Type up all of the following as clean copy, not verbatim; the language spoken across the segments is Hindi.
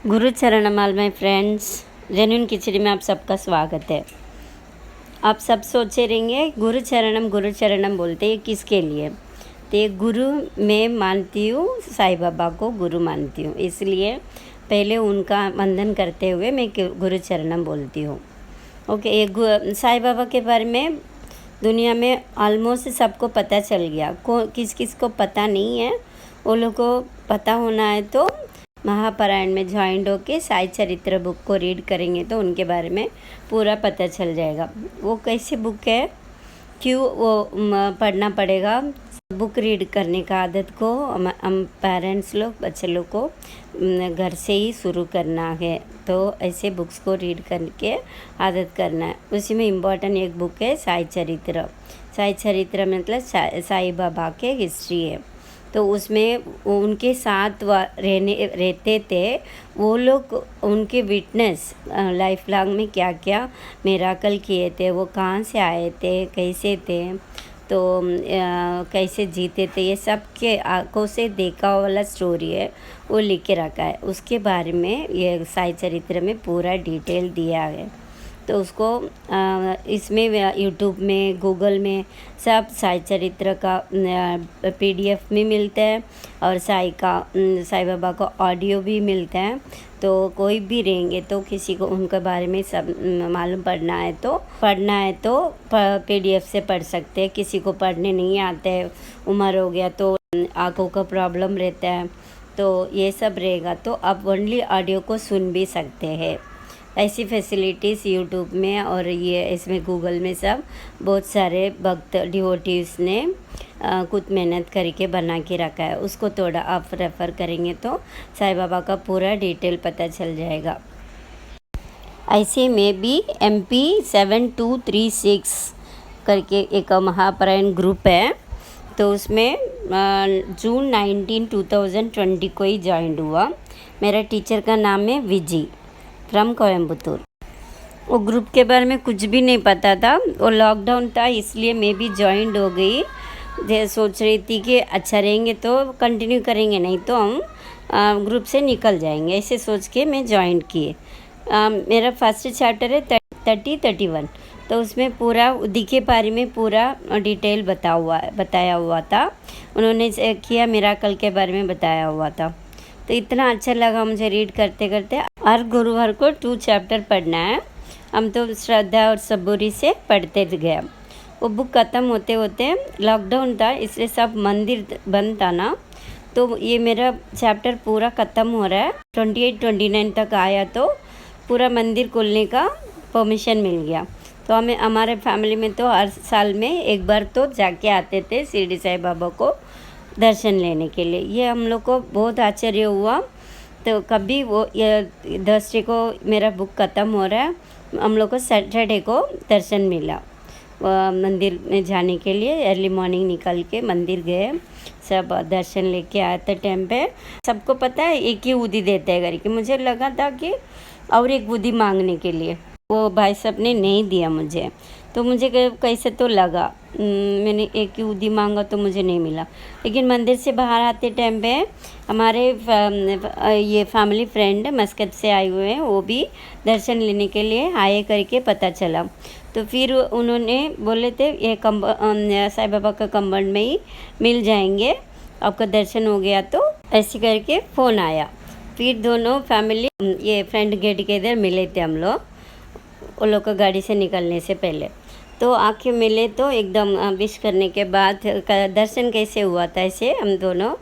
गुरु चरणमाल माय फ्रेंड्स, जेन्युइन खिचड़ी में आप सबका स्वागत है। आप सब सोचे रहेंगे गुरु चरणम बोलते हैं किसके लिए। तो ये गुरु मैं मानती हूँ, साईं बाबा को गुरु मानती हूँ, इसलिए पहले उनका वंदन करते हुए मैं गुरु चरणम बोलती हूँ। ओके, ये साईं बाबा के बारे में दुनिया में ऑलमोस्ट सबको पता चल गया। किस किस को पता नहीं है, वो लोग को पता होना है तो महापारायण में ज्वाइंट होके साई चरित्र बुक को रीड करेंगे तो उनके बारे में पूरा पता चल जाएगा। वो कैसी बुक है, क्यों वो पढ़ना पड़ेगा। बुक रीड करने का आदत को हम पेरेंट्स लोग बच्चे लोग को घर से ही शुरू करना है। तो ऐसे बुक्स को रीड करके आदत करना है। उसी में इम्पॉर्टेंट एक बुक है साई चरित्र। साई चरित्र मतलब साईं बाबा के हिस्ट्री है। तो उसमें उनके साथ रहते थे वो लोग, उनके विटनेस लाइफ लॉन्ग में क्या क्या मिराकल किए थे, वो कहाँ से आए थे, कैसे थे, तो कैसे जीते थे, ये सब के आंखों से देखा वाला स्टोरी है, वो लिख के रखा है। उसके बारे में ये साई चरित्र में पूरा डिटेल दिया है। तो उसको इसमें यूट्यूब में, गूगल में सब साई चरित्र का PDF में मिलता है और साईं बाबा का ऑडियो भी मिलता है। तो कोई भी रहेंगे तो किसी को उनके बारे में सब मालूम पढ़ना है तो PDF से पढ़ सकते हैं। किसी को पढ़ने नहीं आते है, उम्र हो गया तो आँखों का प्रॉब्लम रहता है, तो ये सब रहेगा तो आप ओनली ऑडियो को सुन भी सकते हैं। ऐसी फैसिलिटीज़ यूट्यूब में और ये इसमें गूगल में सब बहुत सारे भक्त डिवोटीज़ ने कुछ मेहनत करके बना के रखा है। उसको थोड़ा आप रेफ़र करेंगे तो साईं बाबा का पूरा डिटेल पता चल जाएगा। ऐसे में भी MP 7236 करके एक महापारायण ग्रुप है, तो उसमें जून 19 2020 को ही ज्वाइन हुआ। मेरा टीचर का नाम है विजी फ्रॉम कोयम्बतूर। वो ग्रुप के बारे में कुछ भी नहीं पता था, वो लॉकडाउन था इसलिए मैं भी ज्वाइन हो गई। सोच रही थी कि अच्छा रहेंगे तो कंटिन्यू करेंगे, नहीं तो हम ग्रुप से निकल जाएंगे, ऐसे सोच के मैं ज्वाइन किए। मेरा फर्स्ट चैप्टर है 31, तो उसमें पूरा उदी के बारे में पूरा डिटेल बताया हुआ था। उन्होंने किया मिराकल के बारे में बताया हुआ था। तो इतना अच्छा लगा मुझे रीड करते करते। हर गुरुवार को 2 चैप्टर पढ़ना है। हम तो श्रद्धा और सबूरी से पढ़ते गए। वो बुक ख़त्म होते होते लॉकडाउन था इसलिए सब मंदिर बंद था ना, तो ये मेरा चैप्टर पूरा ख़त्म हो रहा है। 28-29 तक आया तो पूरा मंदिर खोलने का परमिशन मिल गया। तो हमारे फैमिली में तो हर साल में एक बार तो जाके आते थे शिरडी साईं बाबा को दर्शन लेने के लिए। ये हम लोग को बहुत आश्चर्य हुआ। तो कभी वो थर्सडे को मेरा बुक ख़त्म हो रहा है, हम लोग को सैटरडे को दर्शन मिला मंदिर में जाने के लिए। अर्ली मॉर्निंग निकल के मंदिर गए, सब दर्शन लेके आए थे। टाइम पे सबको पता है एक ही उदी देते हैं करके, मुझे लगा था कि और एक उदी मांगने के लिए वो भाई साहब ने नहीं दिया मुझे, तो मुझे कैसे तो लगा। मैंने एक ही उदी मांगा तो मुझे नहीं मिला। लेकिन मंदिर से बाहर आते टाइम पे हमारे ये फैमिली फ्रेंड मस्कत से आए हुए हैं, वो भी दर्शन लेने के लिए आए करके पता चला। तो फिर उन्होंने बोले थे ये साईं बाबा का कंपाउंड में ही मिल जाएंगे, आपका दर्शन हो गया तो ऐसे करके फ़ोन आया। फिर दोनों फैमिली ये फ्रेंड गेट के इधर मिले थे हम लोग, वो लोग का गाड़ी से निकलने से पहले। तो आके मिले तो एकदम विश करने के बाद दर्शन कैसे हुआ था ऐसे हम दोनों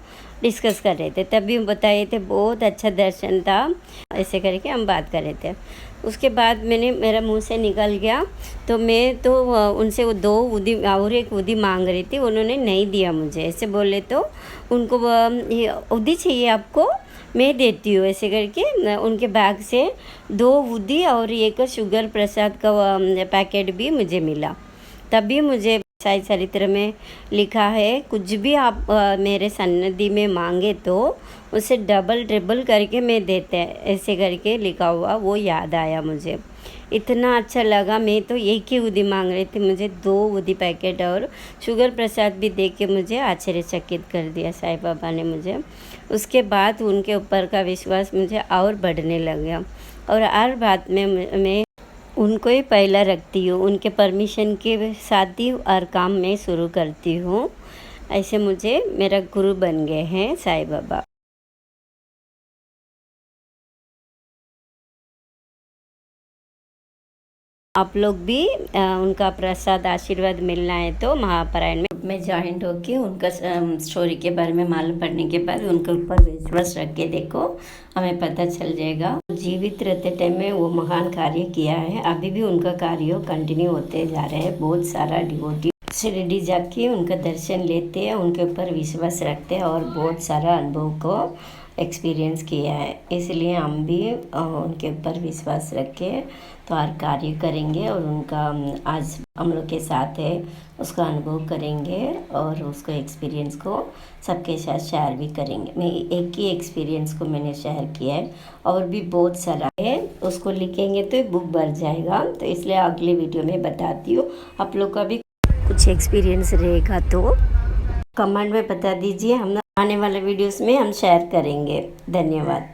डिस्कस कर रहे थे। तभी बताए थे बहुत अच्छा दर्शन था, ऐसे करके हम बात कर रहे थे। उसके बाद मेरा मुंह से निकल गया, तो मैं तो उनसे वो 2 उदी और एक उदी मांग रही थी, उन्होंने नहीं दिया मुझे। ऐसे बोले तो उनको उदी चाहिए आपको, मैं देती हूँ, ऐसे करके उनके बैग से 2 उदी और एक शुगर प्रसाद का पैकेट भी मुझे मिला। तभी मुझे साई चरित्र में लिखा है कुछ भी आप मेरे सन्निधि में मांगे तो उसे डबल ट्रिपल करके मैं देते हैं, ऐसे करके लिखा हुआ वो याद आया मुझे। इतना अच्छा लगा। मैं तो एक ही उदी मांग रही थी, मुझे 2 उदी पैकेट और शुगर प्रसाद भी दे के मुझे आश्चर्यचकित कर दिया साईं बाबा ने मुझे। उसके बाद उनके ऊपर का विश्वास मुझे और बढ़ने लग गया और हर बात में मैं उनको ही पहला रखती हूँ, उनके परमिशन के साथ ही हर काम मैं शुरू करती हूँ। ऐसे मुझे मेरा गुरु बन गए हैं साईं बाबा। आप लोग भी उनका प्रसाद आशीर्वाद मिलना है तो महापारायण में ज्वाइंट होके उनका स्टोरी के बारे में मालूम पड़ने के बाद उनके ऊपर विश्वास रख के देखो, हमें पता चल जाएगा। जीवित रहते टाइम में वो महान कार्य किया है, अभी भी उनका कार्य कंटिन्यू होते जा रहे हैं। बहुत सारा डिवोटी शिरडी जाके उनका दर्शन लेते हैं, उनके ऊपर विश्वास रखते हैं और बहुत सारा अनुभव को एक्सपीरियंस किया है। इसलिए हम भी उनके ऊपर विश्वास रख के तो हर कार्य करेंगे और उनका आज हम लोग के साथ है उसका अनुभव करेंगे और उसको एक्सपीरियंस को सबके साथ शेयर भी करेंगे। मैं एक ही एक्सपीरियंस को मैंने शेयर किया है और भी बहुत सारा है, उसको लिखेंगे तो बुक भर जाएगा। तो इसलिए अगले वीडियो में बताती हूँ। आप लोग का भी कुछ एक्सपीरियंस रहेगा तो कमेंट में बता दीजिए, हम आने वाले वीडियोस में हम शेयर करेंगे। धन्यवाद।